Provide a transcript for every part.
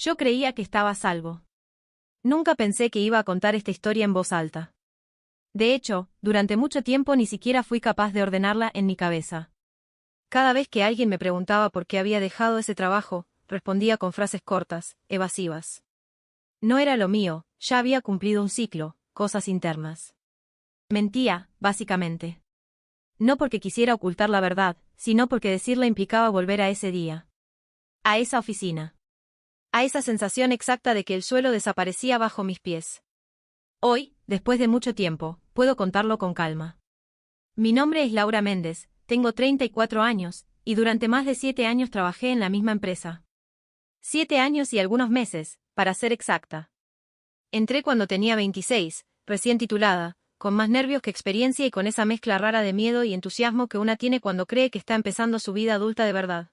Yo creía que estaba a salvo. Nunca pensé que iba a contar esta historia en voz alta. De hecho, durante mucho tiempo ni siquiera fui capaz de ordenarla en mi cabeza. Cada vez que alguien me preguntaba por qué había dejado ese trabajo, respondía con frases cortas, evasivas. No era lo mío, ya había cumplido un ciclo, cosas internas. Mentía, básicamente. No porque quisiera ocultar la verdad, sino porque decirla implicaba volver a ese día. A esa oficina. A esa sensación exacta de que el suelo desaparecía bajo mis pies. Hoy, después de mucho tiempo, puedo contarlo con calma. Mi nombre es Laura Méndez, tengo 34 años, y durante más de 7 años trabajé en la misma empresa. 7 años y algunos meses, para ser exacta. Entré cuando tenía 26, recién titulada, con más nervios que experiencia y con esa mezcla rara de miedo y entusiasmo que una tiene cuando cree que está empezando su vida adulta de verdad.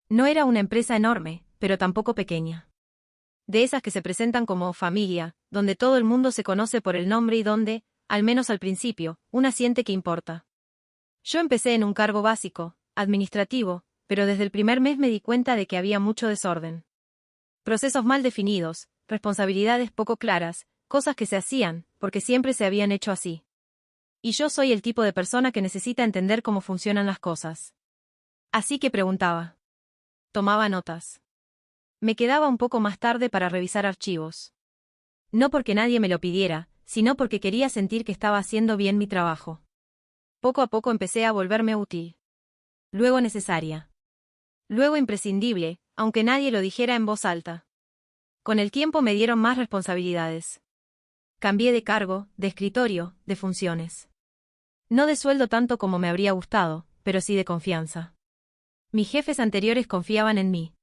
No era una empresa enorme, pero tampoco pequeña. De esas que se presentan como familia, donde todo el mundo se conoce por el nombre y donde, al menos al principio, una siente que importa. Yo empecé en un cargo básico, administrativo, pero desde el primer mes me di cuenta de que había mucho desorden. Procesos mal definidos, responsabilidades poco claras, cosas que se hacían, porque siempre se habían hecho así. Y yo soy el tipo de persona que necesita entender cómo funcionan las cosas. Así que preguntaba. Tomaba notas. Me quedaba un poco más tarde para revisar archivos. No porque nadie me lo pidiera, sino porque quería sentir que estaba haciendo bien mi trabajo. Poco a poco empecé a volverme útil. Luego necesaria. Luego imprescindible, aunque nadie lo dijera en voz alta. Con el tiempo me dieron más responsabilidades. Cambié de cargo, de escritorio, de funciones. No de sueldo tanto como me habría gustado, pero sí de confianza. Mis jefes anteriores confiaban en mí.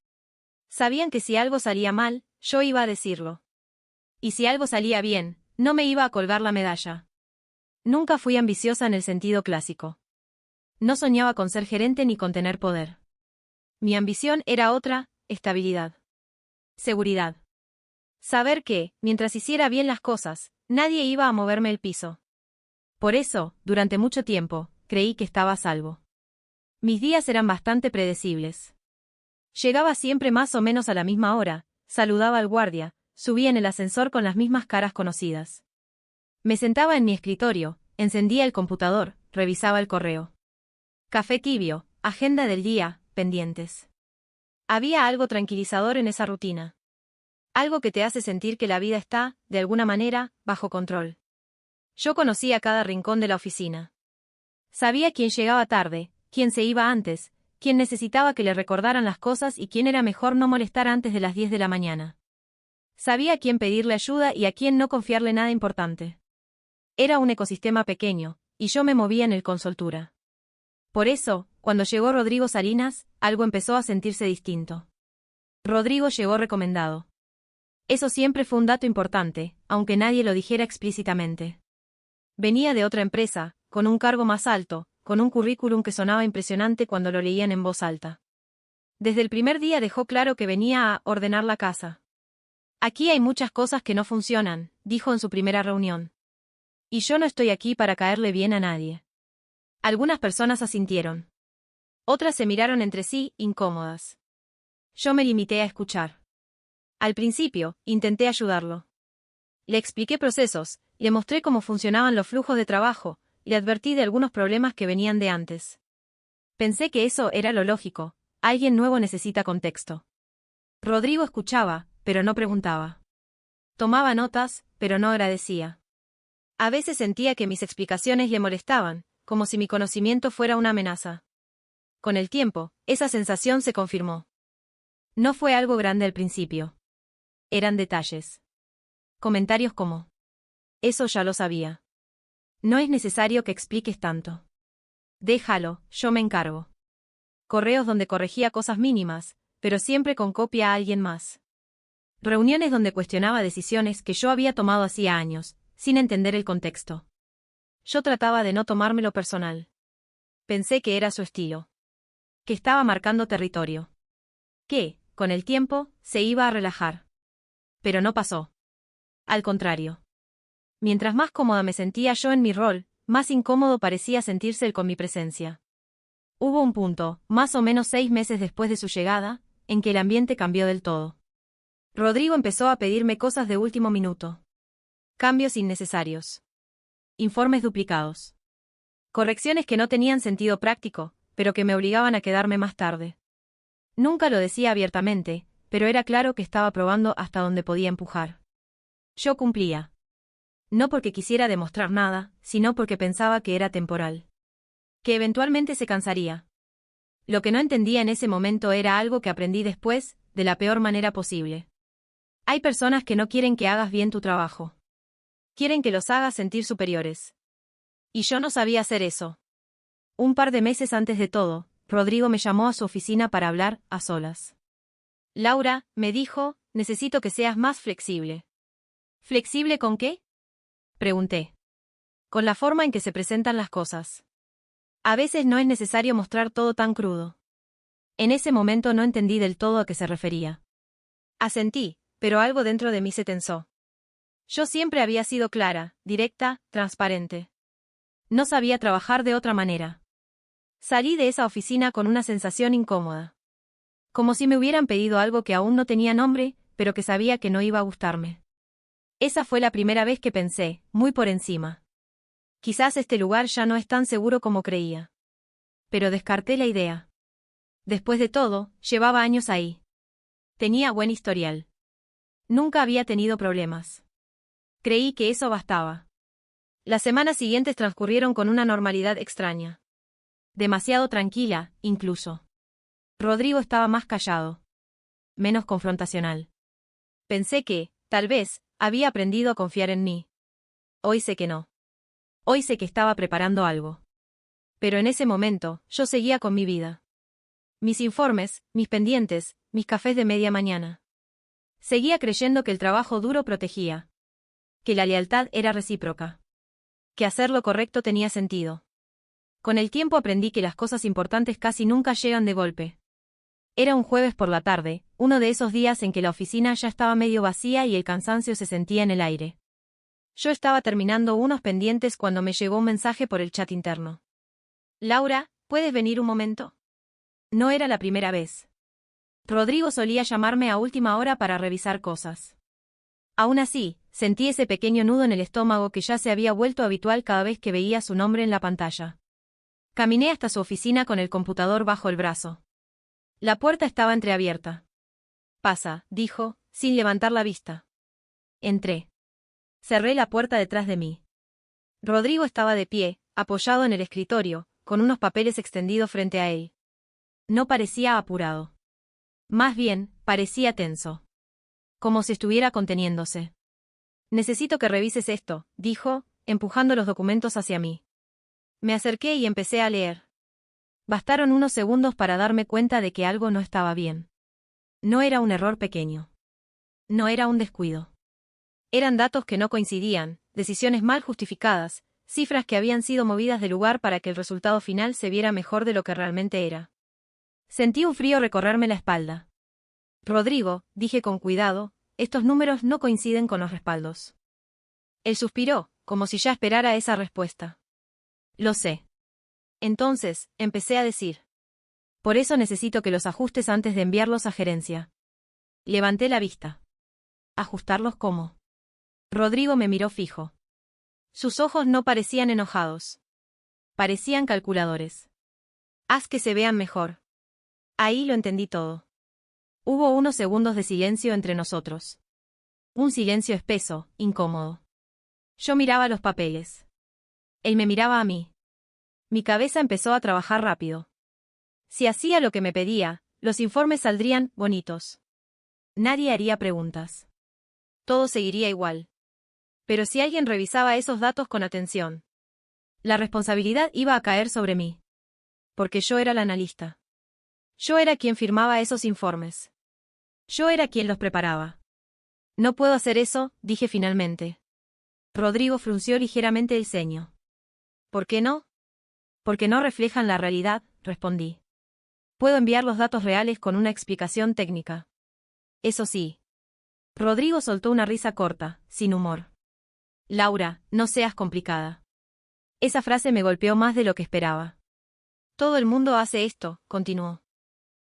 Sabían que si algo salía mal, yo iba a decirlo. Y si algo salía bien, no me iba a colgar la medalla. Nunca fui ambiciosa en el sentido clásico. No soñaba con ser gerente ni con tener poder. Mi ambición era otra, estabilidad. Seguridad. Saber que, mientras hiciera bien las cosas, nadie iba a moverme el piso. Por eso, durante mucho tiempo, creí que estaba a salvo. Mis días eran bastante predecibles. Llegaba siempre más o menos a la misma hora, saludaba al guardia, subía en el ascensor con las mismas caras conocidas. Me sentaba en mi escritorio, encendía el computador, revisaba el correo. Café tibio, agenda del día, pendientes. Había algo tranquilizador en esa rutina. Algo que te hace sentir que la vida está, de alguna manera, bajo control. Yo conocía cada rincón de la oficina. Sabía quién llegaba tarde, quién se iba antes, quién necesitaba que le recordaran las cosas y quién era mejor no molestar antes de las 10 de la mañana. Sabía a quién pedirle ayuda y a quién no confiarle nada importante. Era un ecosistema pequeño, y yo me movía en el con soltura. Por eso, cuando llegó Rodrigo Salinas, algo empezó a sentirse distinto. Rodrigo llegó recomendado. Eso siempre fue un dato importante, aunque nadie lo dijera explícitamente. Venía de otra empresa, con un cargo más alto, con un currículum que sonaba impresionante cuando lo leían en voz alta. Desde el primer día dejó claro que venía a ordenar la casa. Aquí hay muchas cosas que no funcionan, dijo en su primera reunión. Y yo no estoy aquí para caerle bien a nadie. Algunas personas asintieron. Otras se miraron entre sí, incómodas. Yo me limité a escuchar. Al principio, intenté ayudarlo. Le expliqué procesos, le mostré cómo funcionaban los flujos de trabajo, le advertí de algunos problemas que venían de antes. Pensé que eso era lo lógico, alguien nuevo necesita contexto. Rodrigo escuchaba, pero no preguntaba. Tomaba notas, pero no agradecía. A veces sentía que mis explicaciones le molestaban, como si mi conocimiento fuera una amenaza. Con el tiempo, esa sensación se confirmó. No fue algo grande al principio. Eran detalles. Comentarios como: eso ya lo sabía. No es necesario que expliques tanto. Déjalo, yo me encargo. Correos donde corregía cosas mínimas, pero siempre con copia a alguien más. Reuniones donde cuestionaba decisiones que yo había tomado hacía años, sin entender el contexto. Yo trataba de no tomármelo personal. Pensé que era su estilo. Que estaba marcando territorio. Que, con el tiempo, se iba a relajar. Pero no pasó. Al contrario. Mientras más cómoda me sentía yo en mi rol, más incómodo parecía sentirse él con mi presencia. Hubo un punto, más o menos 6 meses después de su llegada, en que el ambiente cambió del todo. Rodrigo empezó a pedirme cosas de último minuto. Cambios innecesarios. Informes duplicados. Correcciones que no tenían sentido práctico, pero que me obligaban a quedarme más tarde. Nunca lo decía abiertamente, pero era claro que estaba probando hasta donde podía empujar. Yo cumplía. No porque quisiera demostrar nada, sino porque pensaba que era temporal. Que eventualmente se cansaría. Lo que no entendía en ese momento era algo que aprendí después, de la peor manera posible. Hay personas que no quieren que hagas bien tu trabajo. Quieren que los hagas sentir superiores. Y yo no sabía hacer eso. Un par de meses antes de todo, Rodrigo me llamó a su oficina para hablar, a solas. Laura, me dijo, necesito que seas más flexible. ¿Flexible con qué? Pregunté. Con la forma en que se presentan las cosas. A veces no es necesario mostrar todo tan crudo. En ese momento no entendí del todo a qué se refería. Asentí, pero algo dentro de mí se tensó. Yo siempre había sido clara, directa, transparente. No sabía trabajar de otra manera. Salí de esa oficina con una sensación incómoda. Como si me hubieran pedido algo que aún no tenía nombre, pero que sabía que no iba a gustarme. Esa fue la primera vez que pensé, muy por encima. Quizás este lugar ya no es tan seguro como creía. Pero descarté la idea. Después de todo, llevaba años ahí. Tenía buen historial. Nunca había tenido problemas. Creí que eso bastaba. Las semanas siguientes transcurrieron con una normalidad extraña. Demasiado tranquila, incluso. Rodrigo estaba más callado. Menos confrontacional. Pensé que, tal vez, había aprendido a confiar en mí. Hoy sé que no. Hoy sé que estaba preparando algo. Pero en ese momento, yo seguía con mi vida. Mis informes, mis pendientes, mis cafés de media mañana. Seguía creyendo que el trabajo duro protegía. Que la lealtad era recíproca. Que hacer lo correcto tenía sentido. Con el tiempo aprendí que las cosas importantes casi nunca llegan de golpe. Era un jueves por la tarde, uno de esos días en que la oficina ya estaba medio vacía y el cansancio se sentía en el aire. Yo estaba terminando unos pendientes cuando me llegó un mensaje por el chat interno. Laura, ¿puedes venir un momento? No era la primera vez. Rodrigo solía llamarme a última hora para revisar cosas. Aún así, sentí ese pequeño nudo en el estómago que ya se había vuelto habitual cada vez que veía su nombre en la pantalla. Caminé hasta su oficina con el computador bajo el brazo. La puerta estaba entreabierta. Pasa, dijo, sin levantar la vista. Entré. Cerré la puerta detrás de mí. Rodrigo estaba de pie, apoyado en el escritorio, con unos papeles extendidos frente a él. No parecía apurado. Más bien, parecía tenso. Como si estuviera conteniéndose. Necesito que revises esto, dijo, empujando los documentos hacia mí. Me acerqué y empecé a leer. Bastaron unos segundos para darme cuenta de que algo no estaba bien. No era un error pequeño. No era un descuido. Eran datos que no coincidían, decisiones mal justificadas, cifras que habían sido movidas de lugar para que el resultado final se viera mejor de lo que realmente era. Sentí un frío recorrerme la espalda. Rodrigo, dije con cuidado, estos números no coinciden con los respaldos. Él suspiró, como si ya esperara esa respuesta. Lo sé. Entonces, empecé a decir. Por eso necesito que los ajustes antes de enviarlos a gerencia. Levanté la vista. ¿Ajustarlos cómo? Rodrigo me miró fijo. Sus ojos no parecían enojados. Parecían calculadores. Haz que se vean mejor. Ahí lo entendí todo. Hubo unos segundos de silencio entre nosotros. Un silencio espeso, incómodo. Yo miraba los papeles. Él me miraba a mí. Mi cabeza empezó a trabajar rápido. Si hacía lo que me pedía, los informes saldrían bonitos. Nadie haría preguntas. Todo seguiría igual. Pero si alguien revisaba esos datos con atención, la responsabilidad iba a caer sobre mí. Porque yo era la analista. Yo era quien firmaba esos informes. Yo era quien los preparaba. No puedo hacer eso, dije finalmente. Rodrigo frunció ligeramente el ceño. ¿Por qué no? Porque no reflejan la realidad, respondí. Puedo enviar los datos reales con una explicación técnica. Eso sí. Rodrigo soltó una risa corta, sin humor. Laura, no seas complicada. Esa frase me golpeó más de lo que esperaba. Todo el mundo hace esto, continuó.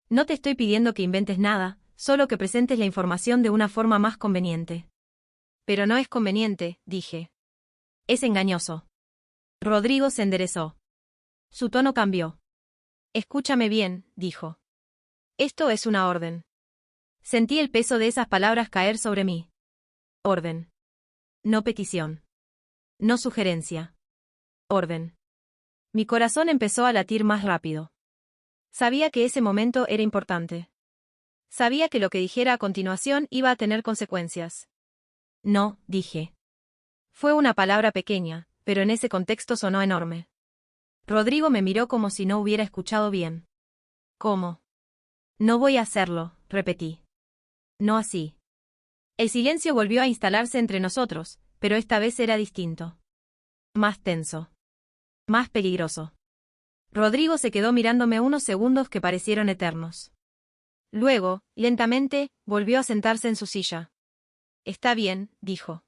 No te estoy pidiendo que inventes nada, solo que presentes la información de una forma más conveniente. Pero no es conveniente, dije. Es engañoso. Rodrigo se enderezó. Su tono cambió. Escúchame bien, dijo. Esto es una orden. Sentí el peso de esas palabras caer sobre mí. Orden. No petición. No sugerencia. Orden. Mi corazón empezó a latir más rápido. Sabía que ese momento era importante. Sabía que lo que dijera a continuación iba a tener consecuencias. No, dije. Fue una palabra pequeña, pero en ese contexto sonó enorme. Rodrigo me miró como si no hubiera escuchado bien. ¿Cómo? No voy a hacerlo, repetí. No así. El silencio volvió a instalarse entre nosotros, pero esta vez era distinto. Más tenso. Más peligroso. Rodrigo se quedó mirándome unos segundos que parecieron eternos. Luego, lentamente, volvió a sentarse en su silla. Está bien, dijo.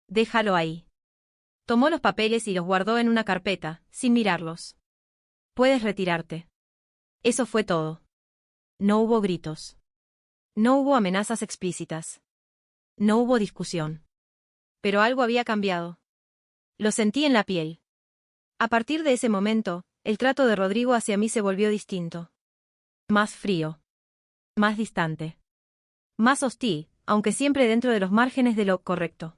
Déjalo ahí. Tomó los papeles y los guardó en una carpeta, sin mirarlos. Puedes retirarte. Eso fue todo. No hubo gritos. No hubo amenazas explícitas. No hubo discusión. Pero algo había cambiado. Lo sentí en la piel. A partir de ese momento, el trato de Rodrigo hacia mí se volvió distinto. Más frío. Más distante. Más hostil, aunque siempre dentro de los márgenes de lo correcto.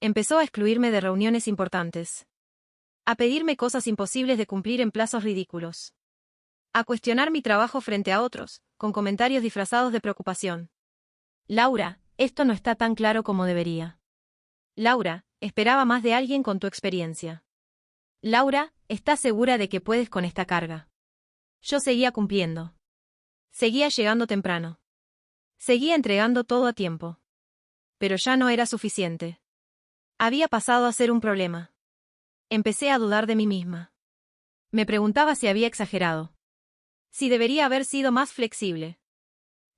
Empezó a excluirme de reuniones importantes. A pedirme cosas imposibles de cumplir en plazos ridículos. A cuestionar mi trabajo frente a otros, con comentarios disfrazados de preocupación. Laura, esto no está tan claro como debería. Laura, esperaba más de alguien con tu experiencia. Laura, ¿estás segura de que puedes con esta carga? Yo seguía cumpliendo. Seguía llegando temprano. Seguía entregando todo a tiempo. Pero ya no era suficiente. Había pasado a ser un problema. Empecé a dudar de mí misma. Me preguntaba si había exagerado. Si debería haber sido más flexible.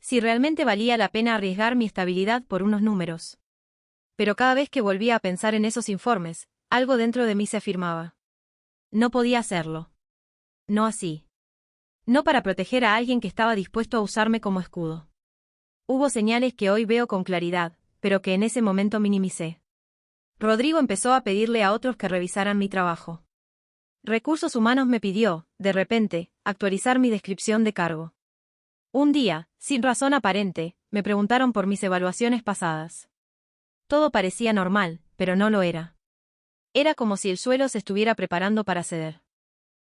Si realmente valía la pena arriesgar mi estabilidad por unos números. Pero cada vez que volvía a pensar en esos informes, algo dentro de mí se afirmaba. No podía hacerlo. No así. No para proteger a alguien que estaba dispuesto a usarme como escudo. Hubo señales que hoy veo con claridad, pero que en ese momento minimicé. Rodrigo empezó a pedirle a otros que revisaran mi trabajo. Recursos Humanos me pidió, de repente, actualizar mi descripción de cargo. Un día, sin razón aparente, me preguntaron por mis evaluaciones pasadas. Todo parecía normal, pero no lo era. Era como si el suelo se estuviera preparando para ceder.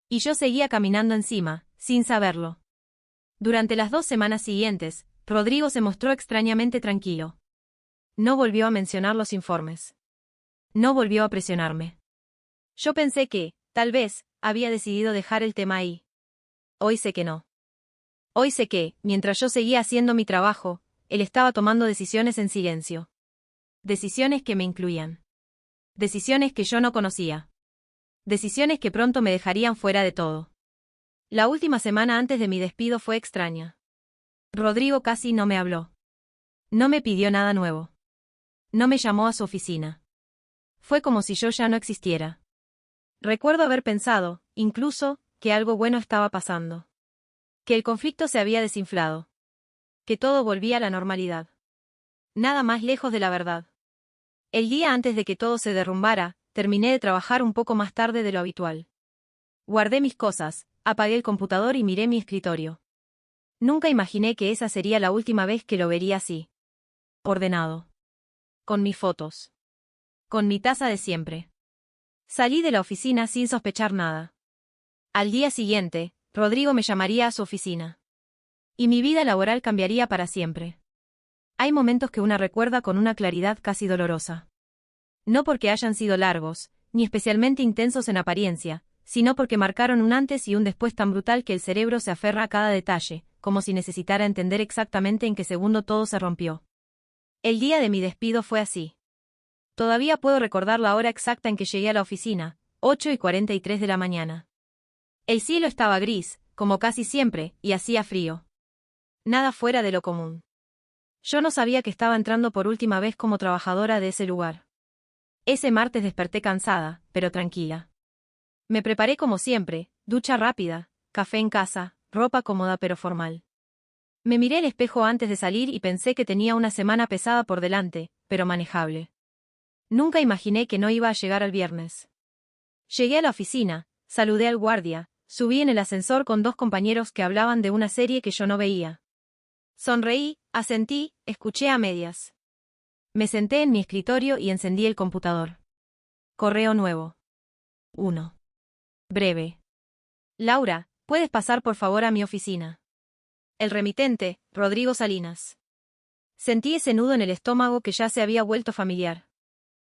Y yo seguía caminando encima, sin saberlo. Durante las 2 semanas siguientes, Rodrigo se mostró extrañamente tranquilo. No volvió a mencionar los informes. No volvió a presionarme. Yo pensé que, tal vez, había decidido dejar el tema ahí. Hoy sé que no. Hoy sé que, mientras yo seguía haciendo mi trabajo, él estaba tomando decisiones en silencio. Decisiones que me incluían. Decisiones que yo no conocía. Decisiones que pronto me dejarían fuera de todo. La última semana antes de mi despido fue extraña. Rodrigo casi no me habló. No me pidió nada nuevo. No me llamó a su oficina. Fue como si yo ya no existiera. Recuerdo haber pensado, incluso, que algo bueno estaba pasando. Que el conflicto se había desinflado. Que todo volvía a la normalidad. Nada más lejos de la verdad. El día antes de que todo se derrumbara, terminé de trabajar un poco más tarde de lo habitual. Guardé mis cosas, apagué el computador y miré mi escritorio. Nunca imaginé que esa sería la última vez que lo vería así. Ordenado. Con mis fotos. Con mi taza de siempre. Salí de la oficina sin sospechar nada. Al día siguiente, Rodrigo me llamaría a su oficina. Y mi vida laboral cambiaría para siempre. Hay momentos que una recuerda con una claridad casi dolorosa. No porque hayan sido largos, ni especialmente intensos en apariencia, sino porque marcaron un antes y un después tan brutal que el cerebro se aferra a cada detalle, como si necesitara entender exactamente en qué segundo todo se rompió. El día de mi despido fue así. Todavía puedo recordar la hora exacta en que llegué a la oficina, 8:43 de la mañana. El cielo estaba gris, como casi siempre, y hacía frío. Nada fuera de lo común. Yo no sabía que estaba entrando por última vez como trabajadora de ese lugar. Ese martes desperté cansada, pero tranquila. Me preparé como siempre, ducha rápida, café en casa, ropa cómoda pero formal. Me miré al espejo antes de salir y pensé que tenía una semana pesada por delante, pero manejable. Nunca imaginé que no iba a llegar al viernes. Llegué a la oficina, saludé al guardia, subí en el ascensor con dos compañeros que hablaban de una serie que yo no veía. Sonreí, asentí, escuché a medias. Me senté en mi escritorio y encendí el computador. Correo nuevo. 1. Breve. Laura, ¿puedes pasar por favor a mi oficina? El remitente, Rodrigo Salinas. Sentí ese nudo en el estómago que ya se había vuelto familiar.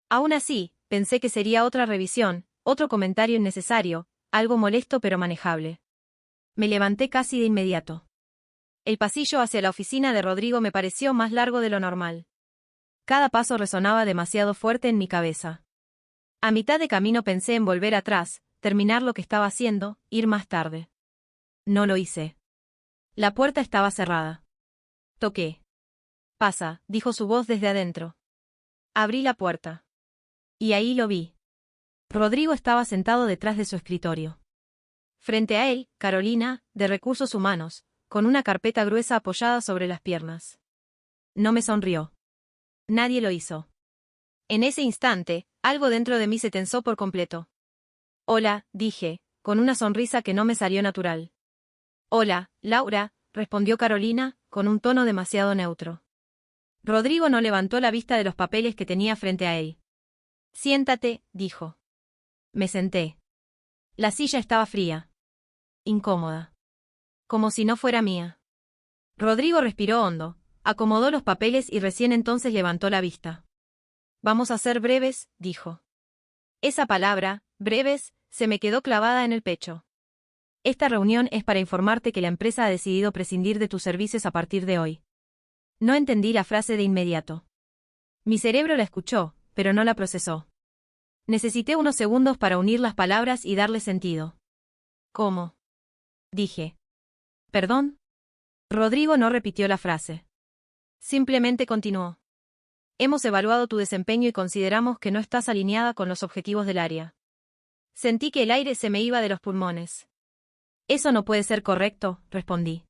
Aún así, pensé que sería otra revisión, otro comentario innecesario, algo molesto pero manejable. Me levanté casi de inmediato. El pasillo hacia la oficina de Rodrigo me pareció más largo de lo normal. Cada paso resonaba demasiado fuerte en mi cabeza. A mitad de camino pensé en volver atrás, terminar lo que estaba haciendo, ir más tarde. No lo hice. La puerta estaba cerrada. Toqué. Pasa, dijo su voz desde adentro. Abrí la puerta. Y ahí lo vi. Rodrigo estaba sentado detrás de su escritorio. Frente a él, Carolina, de Recursos Humanos, con una carpeta gruesa apoyada sobre las piernas. No me sonrió. Nadie lo hizo. En ese instante, algo dentro de mí se tensó por completo. Hola, dije, con una sonrisa que no me salió natural. Hola, Laura, respondió Carolina, con un tono demasiado neutro. Rodrigo no levantó la vista de los papeles que tenía frente a él. Siéntate, dijo. Me senté. La silla estaba fría. Incómoda. Como si no fuera mía. Rodrigo respiró hondo, acomodó los papeles y recién entonces levantó la vista. Vamos a ser breves, dijo. Esa palabra, breves, se me quedó clavada en el pecho. Esta reunión es para informarte que la empresa ha decidido prescindir de tus servicios a partir de hoy. No entendí la frase de inmediato. Mi cerebro la escuchó, pero no la procesó. Necesité unos segundos para unir las palabras y darle sentido. ¿Cómo? Dije. ¿Perdón? Rodrigo no repitió la frase. Simplemente continuó. Hemos evaluado tu desempeño y consideramos que no estás alineada con los objetivos del área. Sentí que el aire se me iba de los pulmones. Eso no puede ser correcto, respondí.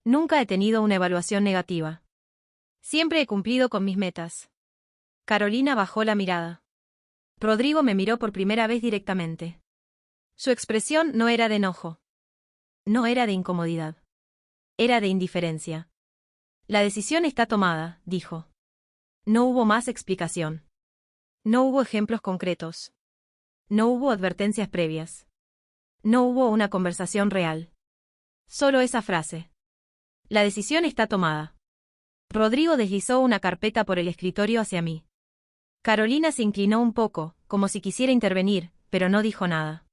Nunca he tenido una evaluación negativa. Siempre he cumplido con mis metas. Carolina bajó la mirada. Rodrigo me miró por primera vez directamente. Su expresión no era de enojo. No era de incomodidad. Era de indiferencia. La decisión está tomada, dijo. No hubo más explicación. No hubo ejemplos concretos. No hubo advertencias previas. No hubo una conversación real. Solo esa frase. La decisión está tomada. Rodrigo deslizó una carpeta por el escritorio hacia mí. Carolina se inclinó un poco, como si quisiera intervenir, pero no dijo nada.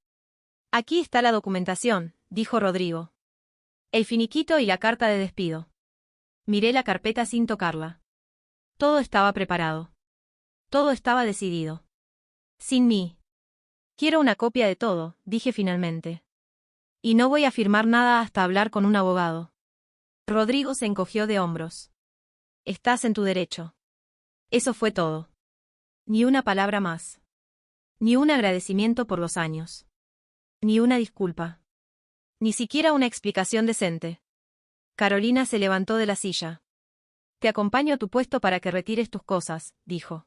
Aquí está la documentación, dijo Rodrigo. El finiquito y la carta de despido. Miré la carpeta sin tocarla. Todo estaba preparado. Todo estaba decidido. Sin mí. Quiero una copia de todo, dije finalmente. Y no voy a firmar nada hasta hablar con un abogado. Rodrigo se encogió de hombros. Estás en tu derecho. Eso fue todo. Ni una palabra más. Ni un agradecimiento por los años. Ni una disculpa. Ni siquiera una explicación decente. Carolina se levantó de la silla. Te acompaño a tu puesto para que retires tus cosas, dijo.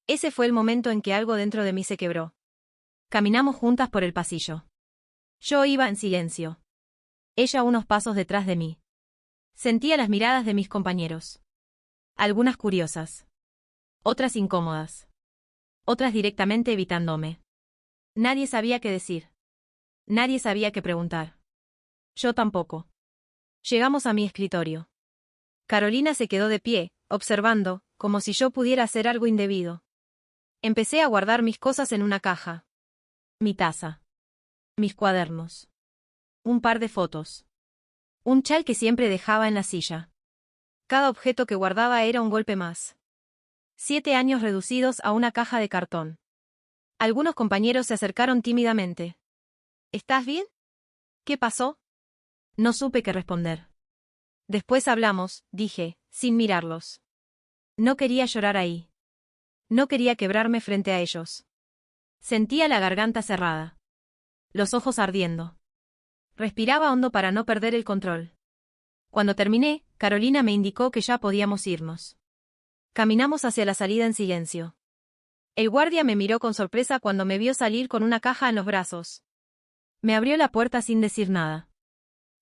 Ese fue el momento en que algo dentro de mí se quebró. Caminamos juntas por el pasillo. Yo iba en silencio. Ella unos pasos detrás de mí. Sentía las miradas de mis compañeros. Algunas curiosas. Otras incómodas. Otras directamente evitándome. Nadie sabía qué decir. Nadie sabía qué preguntar. Yo tampoco. Llegamos a mi escritorio. Carolina se quedó de pie, observando, como si yo pudiera hacer algo indebido. Empecé a guardar mis cosas en una caja. Mi taza. Mis cuadernos. Un par de fotos. Un chal que siempre dejaba en la silla. Cada objeto que guardaba era un golpe más. 7 años reducidos a una caja de cartón. Algunos compañeros se acercaron tímidamente. ¿Estás bien? ¿Qué pasó? No supe qué responder. Después hablamos, dije, sin mirarlos. No quería llorar ahí. No quería quebrarme frente a ellos. Sentía la garganta cerrada. Los ojos ardiendo. Respiraba hondo para no perder el control. Cuando terminé, Carolina me indicó que ya podíamos irnos. Caminamos hacia la salida en silencio. El guardia me miró con sorpresa cuando me vio salir con una caja en los brazos. Me abrió la puerta sin decir nada.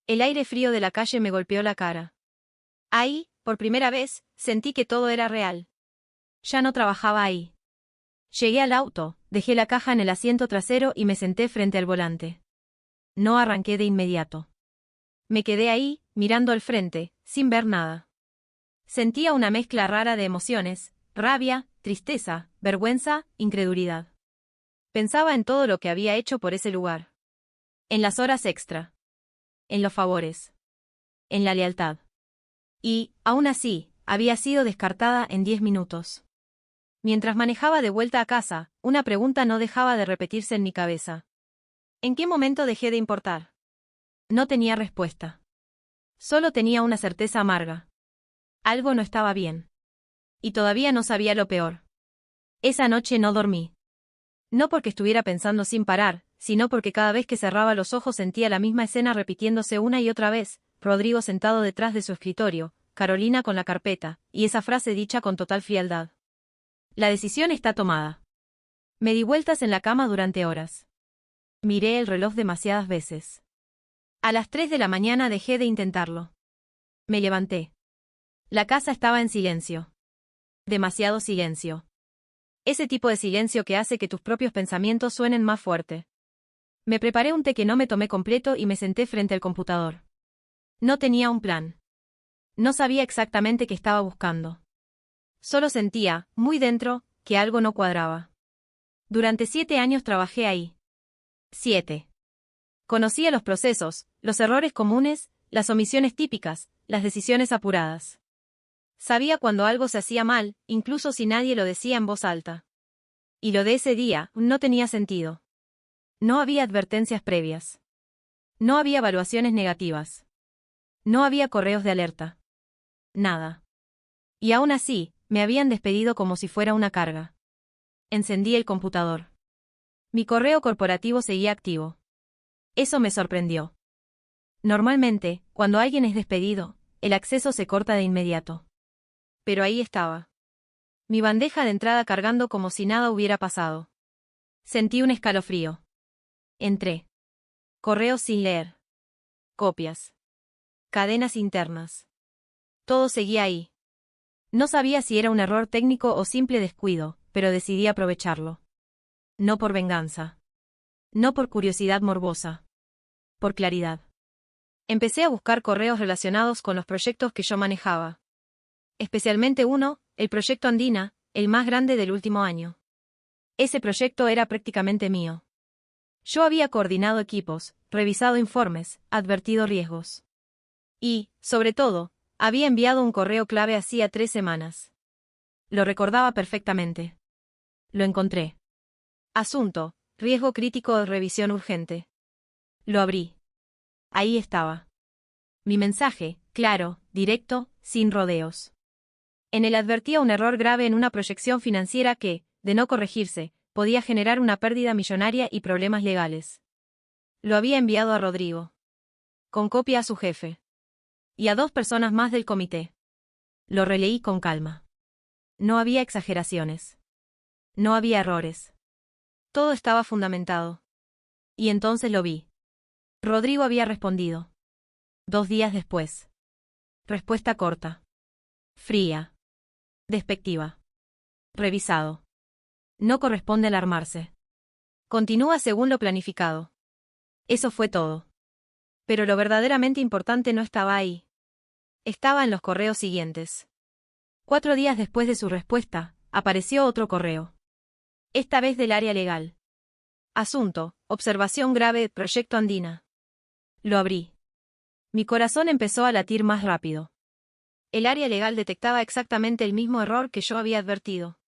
El aire frío de la calle me golpeó la cara. Ahí, por primera vez, sentí que todo era real. Ya no trabajaba ahí. Llegué al auto, dejé la caja en el asiento trasero y me senté frente al volante. No arranqué de inmediato. Me quedé ahí, mirando al frente, sin ver nada. Sentía una mezcla rara de emociones, rabia, tristeza, vergüenza, incredulidad. Pensaba en todo lo que había hecho por ese lugar. En las horas extra. En los favores. En la lealtad. Y, aún así, había sido descartada en 10 minutos. Mientras manejaba de vuelta a casa, una pregunta no dejaba de repetirse en mi cabeza. ¿En qué momento dejé de importar? No tenía respuesta. Solo tenía una certeza amarga. Algo no estaba bien. Y todavía no sabía lo peor. Esa noche no dormí. No porque estuviera pensando sin parar, sino porque cada vez que cerraba los ojos sentía la misma escena repitiéndose una y otra vez, Rodrigo sentado detrás de su escritorio, Carolina con la carpeta, y esa frase dicha con total frialdad. La decisión está tomada. Me di vueltas en la cama durante horas. Miré el reloj demasiadas veces. A las 3 de la mañana dejé de intentarlo. Me levanté. La casa estaba en silencio. Demasiado silencio. Ese tipo de silencio que hace que tus propios pensamientos suenen más fuerte. Me preparé un té que no me tomé completo y me senté frente al computador. No tenía un plan. No sabía exactamente qué estaba buscando. Solo sentía, muy dentro, que algo no cuadraba. Durante 7 años trabajé ahí. 7. Conocía los procesos, los errores comunes, las omisiones típicas, las decisiones apuradas. Sabía cuando algo se hacía mal, incluso si nadie lo decía en voz alta. Y lo de ese día no tenía sentido. No había advertencias previas. No había evaluaciones negativas. No había correos de alerta. Nada. Y aún así, me habían despedido como si fuera una carga. Encendí el computador. Mi correo corporativo seguía activo. Eso me sorprendió. Normalmente, cuando alguien es despedido, el acceso se corta de inmediato. Pero ahí estaba. Mi bandeja de entrada cargando como si nada hubiera pasado. Sentí un escalofrío. Entré. Correos sin leer. Copias. Cadenas internas. Todo seguía ahí. No sabía si era un error técnico o simple descuido, pero decidí aprovecharlo. No por venganza. No por curiosidad morbosa. Por claridad. Empecé a buscar correos relacionados con los proyectos que yo manejaba. Especialmente uno, el proyecto Andina, el más grande del último año. Ese proyecto era prácticamente mío. Yo había coordinado equipos, revisado informes, advertido riesgos. Y, sobre todo, había enviado un correo clave hacía 3 semanas. Lo recordaba perfectamente. Lo encontré. Asunto, riesgo crítico de revisión urgente. Lo abrí. Ahí estaba. Mi mensaje, claro, directo, sin rodeos. En él advertía un error grave en una proyección financiera que, de no corregirse, podía generar una pérdida millonaria y problemas legales. Lo había enviado a Rodrigo. Con copia a su jefe. Y a 2 personas más del comité. Lo releí con calma. No había exageraciones. No había errores. Todo estaba fundamentado. Y entonces lo vi. Rodrigo había respondido. 2 días después. Respuesta corta. Fría. Despectiva. Revisado. No corresponde alarmarse. Continúa según lo planificado. Eso fue todo. Pero lo verdaderamente importante no estaba ahí. Estaba en los correos siguientes. 4 días después de su respuesta, apareció otro correo. Esta vez del área legal. Asunto, observación grave, Proyecto Andina. Lo abrí. Mi corazón empezó a latir más rápido. El área legal detectaba exactamente el mismo error que yo había advertido.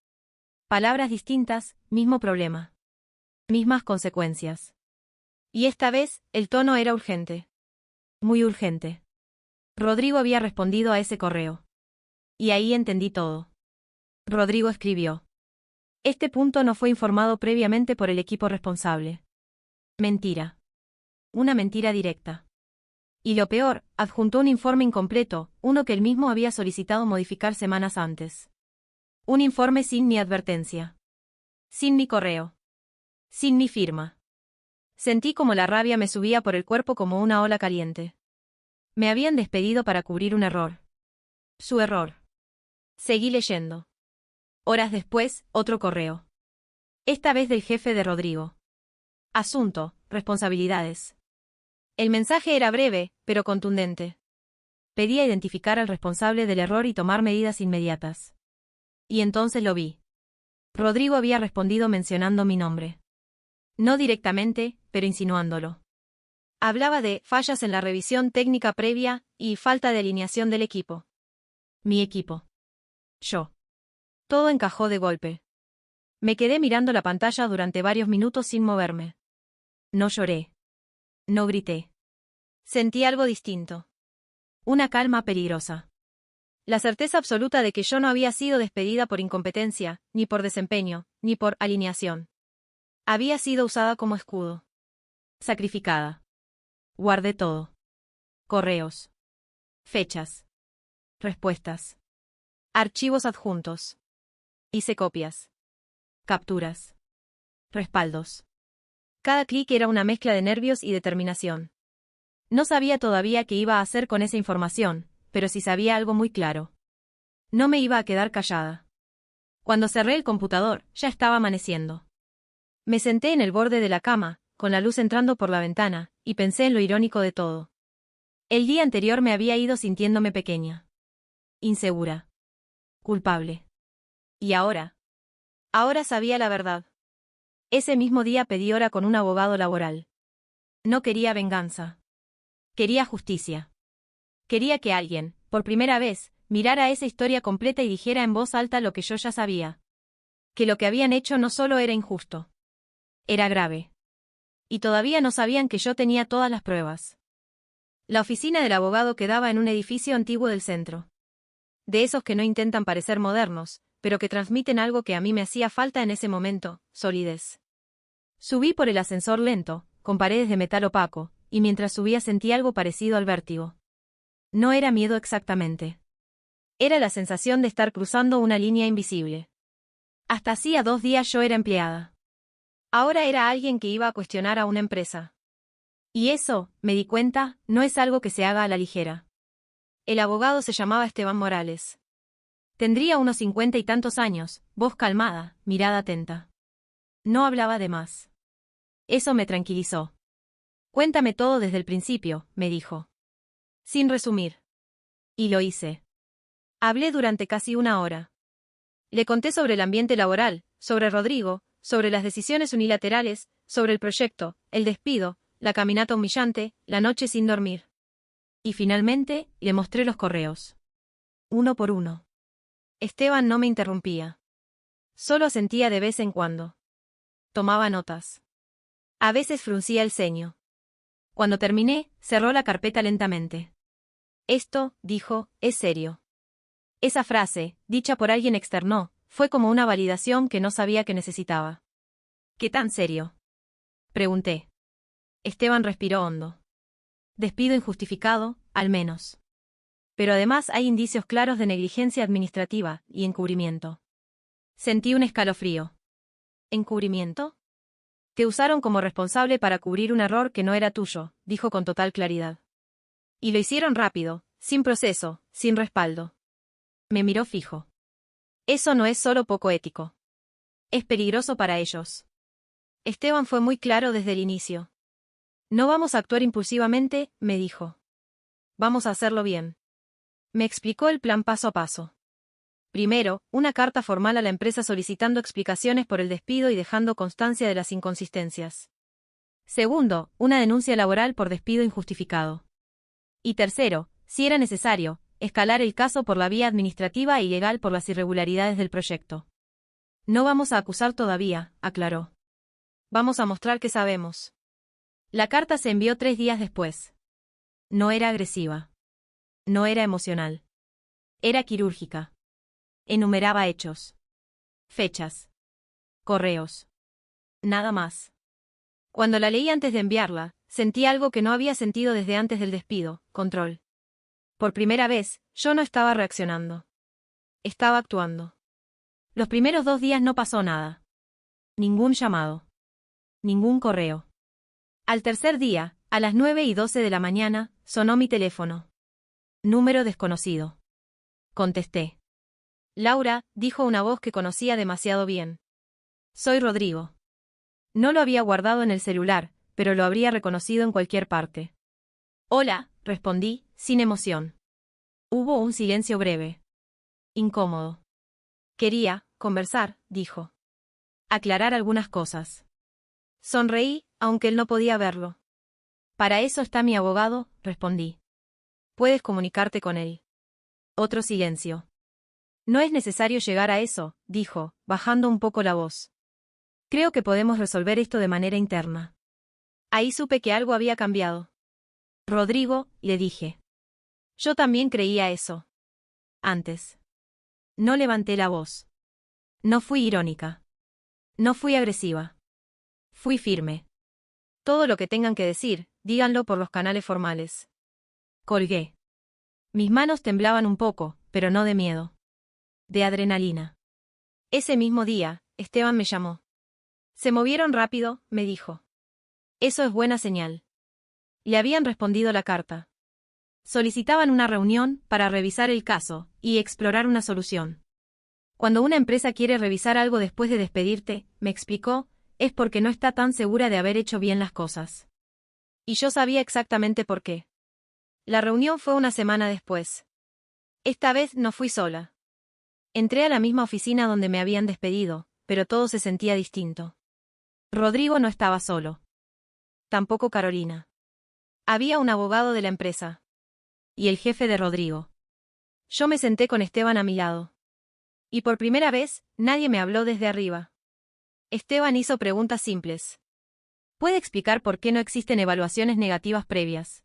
Palabras distintas, mismo problema. Mismas consecuencias. Y esta vez, el tono era urgente. Muy urgente. Rodrigo había respondido a ese correo. Y ahí entendí todo. Rodrigo escribió. Este punto no fue informado previamente por el equipo responsable. Mentira. Una mentira directa. Y lo peor, adjuntó un informe incompleto, uno que él mismo había solicitado modificar semanas antes. Un informe sin mi advertencia. Sin mi correo. Sin mi firma. Sentí como la rabia me subía por el cuerpo como una ola caliente. Me habían despedido para cubrir un error. Su error. Seguí leyendo. Horas después, otro correo. Esta vez del jefe de Rodrigo. Asunto, responsabilidades. El mensaje era breve, pero contundente. Pedía identificar al responsable del error y tomar medidas inmediatas. Y entonces lo vi. Rodrigo había respondido mencionando mi nombre. No directamente, pero insinuándolo. Hablaba de fallas en la revisión técnica previa y falta de alineación del equipo. Mi equipo. Yo. Todo encajó de golpe. Me quedé mirando la pantalla durante varios minutos sin moverme. No lloré. No grité. Sentí algo distinto. Una calma peligrosa. La certeza absoluta de que yo no había sido despedida por incompetencia, ni por desempeño, ni por alineación. Había sido usada como escudo. Sacrificada. Guardé todo. Correos. Fechas. Respuestas. Archivos adjuntos. Hice copias. Capturas. Respaldos. Cada clic era una mezcla de nervios y determinación. No sabía todavía qué iba a hacer con esa información, pero sí sabía algo muy claro. No me iba a quedar callada. Cuando cerré el computador, ya estaba amaneciendo. Me senté en el borde de la cama, con la luz entrando por la ventana, y pensé en lo irónico de todo. El día anterior me había ido sintiéndome pequeña. Insegura. Culpable. ¿Y ahora? Ahora sabía la verdad. Ese mismo día pedí hora con un abogado laboral. No quería venganza. Quería justicia. Quería que alguien, por primera vez, mirara esa historia completa y dijera en voz alta lo que yo ya sabía. Que lo que habían hecho no solo era injusto. Era grave. Y todavía no sabían que yo tenía todas las pruebas. La oficina del abogado quedaba en un edificio antiguo del centro. De esos que no intentan parecer modernos, pero que transmiten algo que a mí me hacía falta en ese momento, solidez. Subí por el ascensor lento, con paredes de metal opaco, y mientras subía sentí algo parecido al vértigo. No era miedo exactamente. Era la sensación de estar cruzando una línea invisible. Hasta hacía 2 días yo era empleada. Ahora era alguien que iba a cuestionar a una empresa. Y eso, me di cuenta, no es algo que se haga a la ligera. El abogado se llamaba Esteban Morales. Tendría unos 50 y tantos años, voz calmada, mirada atenta. No hablaba de más. Eso me tranquilizó. Cuéntame todo desde el principio, me dijo. Sin resumir. Y lo hice. Hablé durante casi 1 hora. Le conté sobre el ambiente laboral, sobre Rodrigo, sobre las decisiones unilaterales, sobre el proyecto, el despido, la caminata humillante, la noche sin dormir. Y finalmente, le mostré los correos. Uno por uno. Esteban no me interrumpía. Solo asentía de vez en cuando. Tomaba notas. A veces fruncía el ceño. Cuando terminé, cerró la carpeta lentamente. Esto, dijo, es serio. Esa frase, dicha por alguien externo, fue como una validación que no sabía que necesitaba. ¿Qué tan serio? Pregunté. Esteban respiró hondo. Despido injustificado, al menos. Pero además hay indicios claros de negligencia administrativa y encubrimiento. Sentí un escalofrío. ¿Encubrimiento? Te usaron como responsable para cubrir un error que no era tuyo, dijo con total claridad. Y lo hicieron rápido, sin proceso, sin respaldo. Me miró fijo. Eso no es solo poco ético. Es peligroso para ellos. Esteban fue muy claro desde el inicio. No vamos a actuar impulsivamente, me dijo. Vamos a hacerlo bien. Me explicó el plan paso a paso. Primero, una carta formal a la empresa solicitando explicaciones por el despido y dejando constancia de las inconsistencias. Segundo, una denuncia laboral por despido injustificado. Y tercero, si era necesario, escalar el caso por la vía administrativa y legal por las irregularidades del proyecto. No vamos a acusar todavía, aclaró. Vamos a mostrar que sabemos. La carta se envió 3 días después. No era agresiva. No era emocional. Era quirúrgica. Enumeraba hechos. Fechas. Correos. Nada más. Cuando la leí antes de enviarla, sentí algo que no había sentido desde antes del despido: control. Por primera vez, yo no estaba reaccionando. Estaba actuando. Los primeros 2 días no pasó nada. Ningún llamado. Ningún correo. Al tercer día, a las 9:12 de la mañana, sonó mi teléfono. Número desconocido. Contesté. Laura, dijo una voz que conocía demasiado bien. Soy Rodrigo. No lo había guardado en el celular, pero lo habría reconocido en cualquier parte. Hola, respondí, sin emoción. Hubo un silencio breve. Incómodo. Quería conversar, dijo. Aclarar algunas cosas. Sonreí, aunque él no podía verlo. Para eso está mi abogado, respondí. Puedes comunicarte con él. Otro silencio. No es necesario llegar a eso, dijo, bajando un poco la voz. Creo que podemos resolver esto de manera interna. Ahí supe que algo había cambiado. Rodrigo, le dije. Yo también creía eso. Antes. No levanté la voz. No fui irónica. No fui agresiva. Fui firme. Todo lo que tengan que decir, díganlo por los canales formales. Colgué. Mis manos temblaban un poco, pero no de miedo. De adrenalina. Ese mismo día, Esteban me llamó. Se movieron rápido, me dijo. Eso es buena señal. Le habían respondido la carta. Solicitaban una reunión para revisar el caso y explorar una solución. Cuando una empresa quiere revisar algo después de despedirte, me explicó, es porque no está tan segura de haber hecho bien las cosas. Y yo sabía exactamente por qué. La reunión fue una semana después. Esta vez no fui sola. Entré a la misma oficina donde me habían despedido, pero todo se sentía distinto. Rodrigo no estaba solo. Tampoco Carolina. Había un abogado de la empresa. Y el jefe de Rodrigo. Yo me senté con Esteban a mi lado. Y por primera vez, nadie me habló desde arriba. Esteban hizo preguntas simples. ¿Puede explicar por qué no existen evaluaciones negativas previas?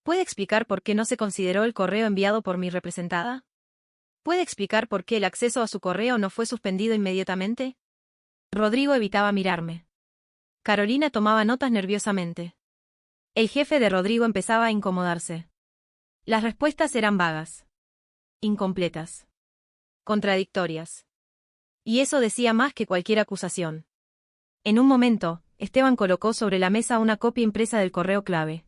¿Puede explicar por qué no se consideró el correo enviado por mi representada? ¿Puede explicar por qué el acceso a su correo no fue suspendido inmediatamente? Rodrigo evitaba mirarme. Carolina tomaba notas nerviosamente. El jefe de Rodrigo empezaba a incomodarse. Las respuestas eran vagas. Incompletas. Contradictorias. Y eso decía más que cualquier acusación. En un momento, Esteban colocó sobre la mesa una copia impresa del correo clave.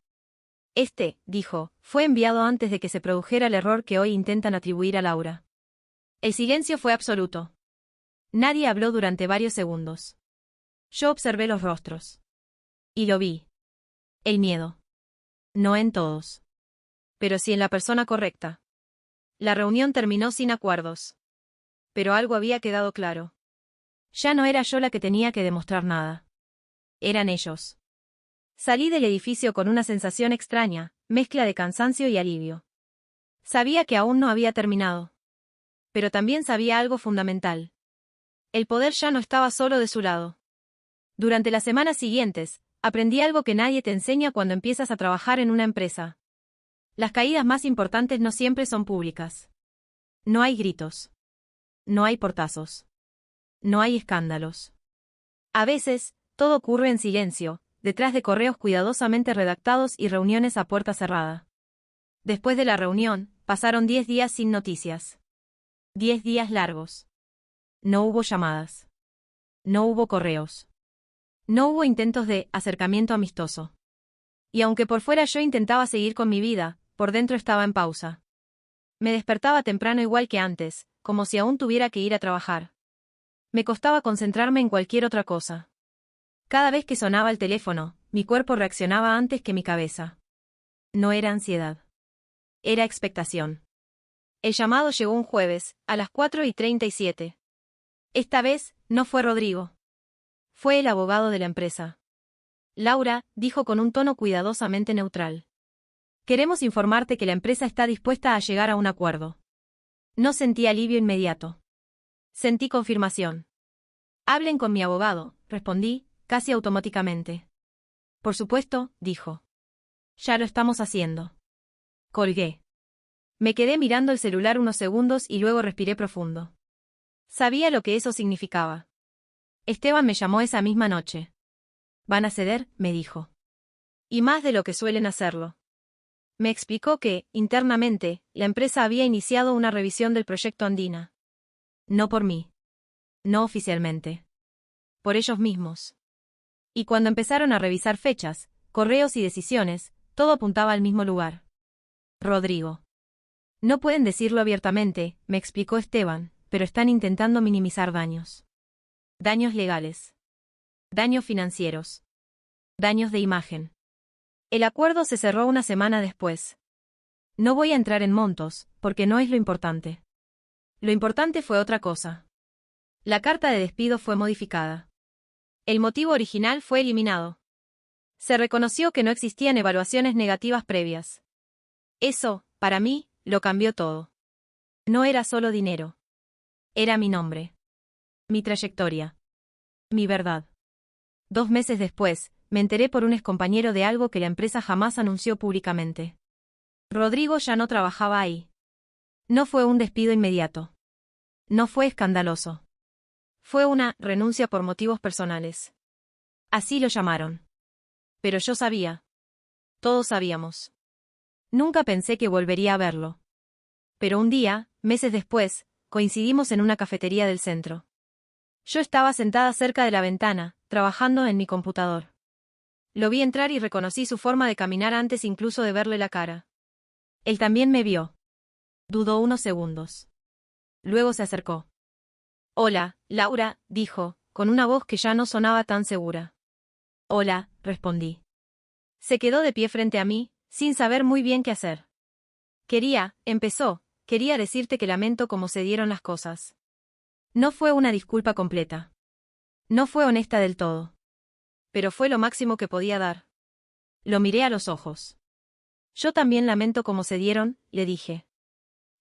Dijo, fue enviado antes de que se produjera el error que hoy intentan atribuir a Laura. El silencio fue absoluto. Nadie habló durante varios segundos. Yo observé los rostros. Y lo vi. El miedo. No en todos. Pero sí en la persona correcta. La reunión terminó sin acuerdos. Pero algo había quedado claro. Ya no era yo la que tenía que demostrar nada. Eran ellos. Salí del edificio con una sensación extraña, mezcla de cansancio y alivio. Sabía que aún no había terminado. Pero también sabía algo fundamental. El poder ya no estaba solo de su lado. Durante las semanas siguientes, aprendí algo que nadie te enseña cuando empiezas a trabajar en una empresa. Las caídas más importantes no siempre son públicas. No hay gritos. No hay portazos. No hay escándalos. A veces, todo ocurre en silencio, detrás de correos cuidadosamente redactados y reuniones a puerta cerrada. Después de la reunión, pasaron 10 días sin noticias. 10 días largos. No hubo llamadas. No hubo correos. No hubo intentos de acercamiento amistoso. Y aunque por fuera yo intentaba seguir con mi vida, por dentro estaba en pausa. Me despertaba temprano igual que antes, como si aún tuviera que ir a trabajar. Me costaba concentrarme en cualquier otra cosa. Cada vez que sonaba el teléfono, mi cuerpo reaccionaba antes que mi cabeza. No era ansiedad. Era expectación. El llamado llegó un jueves, a las 4:37. Esta vez, no fue Rodrigo. Fue el abogado de la empresa. Laura, dijo con un tono cuidadosamente neutral. Queremos informarte que la empresa está dispuesta a llegar a un acuerdo. No sentí alivio inmediato. Sentí confirmación. Hablen con mi abogado, respondí, casi automáticamente. Por supuesto, dijo. Ya lo estamos haciendo. Colgué. Me quedé mirando el celular unos segundos y luego respiré profundo. Sabía lo que eso significaba. Esteban me llamó esa misma noche. ¿Van a ceder?, me dijo. Y más de lo que suelen hacerlo. Me explicó que, internamente, la empresa había iniciado una revisión del proyecto Andina. No por mí. No oficialmente. Por ellos mismos. Y cuando empezaron a revisar fechas, correos y decisiones, todo apuntaba al mismo lugar. Rodrigo. No pueden decirlo abiertamente, me explicó Esteban, pero están intentando minimizar daños. Daños legales. Daños financieros. Daños de imagen. El acuerdo se cerró una semana después. No voy a entrar en montos, porque no es lo importante. Lo importante fue otra cosa. La carta de despido fue modificada. El motivo original fue eliminado. Se reconoció que no existían evaluaciones negativas previas. Eso, para mí, lo cambió todo. No era solo dinero. Era mi nombre. Mi trayectoria. Mi verdad. 2 meses después, me enteré por un excompañero de algo que la empresa jamás anunció públicamente. Rodrigo ya no trabajaba ahí. No fue un despido inmediato. No fue escandaloso. Fue una renuncia por motivos personales. Así lo llamaron. Pero yo sabía. Todos sabíamos. Nunca pensé que volvería a verlo. Pero un día, meses después, coincidimos en una cafetería del centro. Yo estaba sentada cerca de la ventana, trabajando en mi computador. Lo vi entrar y reconocí su forma de caminar antes incluso de verle la cara. Él también me vio. Dudó unos segundos. Luego se acercó. Hola, Laura, dijo, con una voz que ya no sonaba tan segura. Hola, respondí. Se quedó de pie frente a mí, sin saber muy bien qué hacer. Quería decirte que lamento cómo se dieron las cosas. No fue una disculpa completa. No fue honesta del todo. Pero fue lo máximo que podía dar. Lo miré a los ojos. Yo también lamento cómo se dieron, le dije.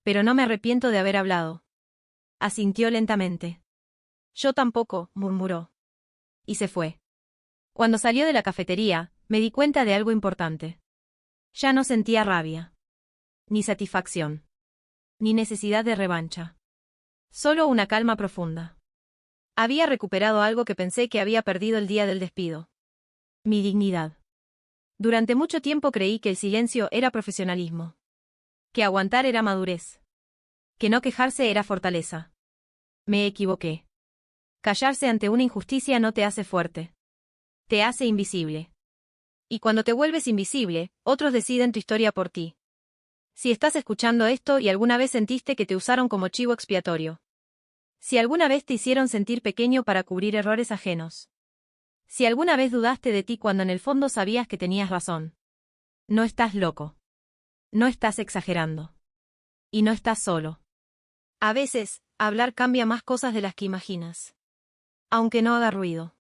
Pero no me arrepiento de haber hablado. Asintió lentamente. Yo tampoco, murmuró. Y se fue. Cuando salió de la cafetería, me di cuenta de algo importante. Ya no sentía rabia. Ni satisfacción. Ni necesidad de revancha. Solo una calma profunda. Había recuperado algo que pensé que había perdido el día del despido. Mi dignidad. Durante mucho tiempo creí que el silencio era profesionalismo. Que aguantar era madurez. Que no quejarse era fortaleza. Me equivoqué. Callarse ante una injusticia no te hace fuerte. Te hace invisible. Y cuando te vuelves invisible, otros deciden tu historia por ti. Si estás escuchando esto y alguna vez sentiste que te usaron como chivo expiatorio. Si alguna vez te hicieron sentir pequeño para cubrir errores ajenos. Si alguna vez dudaste de ti cuando en el fondo sabías que tenías razón. No estás loco. No estás exagerando. Y no estás solo. A veces, hablar cambia más cosas de las que imaginas. Aunque no haga ruido.